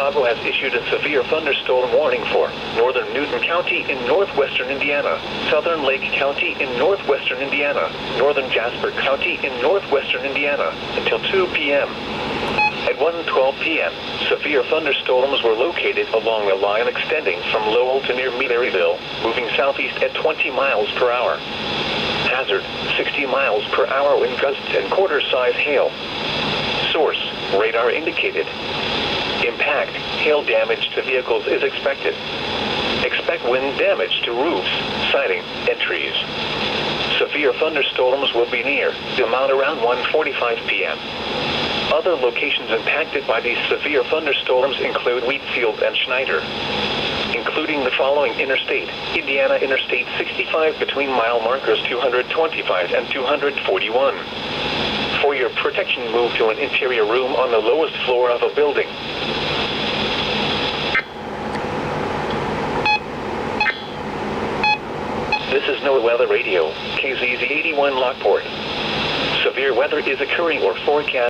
Chicago has issued a severe thunderstorm warning for northern Newton County in northwestern Indiana, southern Lake County in northwestern Indiana, northern Jasper County in northwestern Indiana until 2 p.m. At 1:12 p.m., severe thunderstorms were located along a line extending from Lowell to near Maryville, moving southeast at 20 miles per hour. Hazard, 60 miles per hour wind gusts and quarter-size hail. Source, radar indicated. Impact, hail damage to vehicles is expected. Expect wind damage to roofs, siding, and trees. Severe thunderstorms will be near the amount around 1:45 p.m. Other locations impacted by these severe thunderstorms include Wheatfield and Schneider, including the following interstate: Indiana Interstate 65 between mile markers 225 and 241. For your protection, move to an interior room on the lowest floor of a building. This is NOAA Weather Radio, KZZ 81 Lockport. Severe weather is occurring or forecast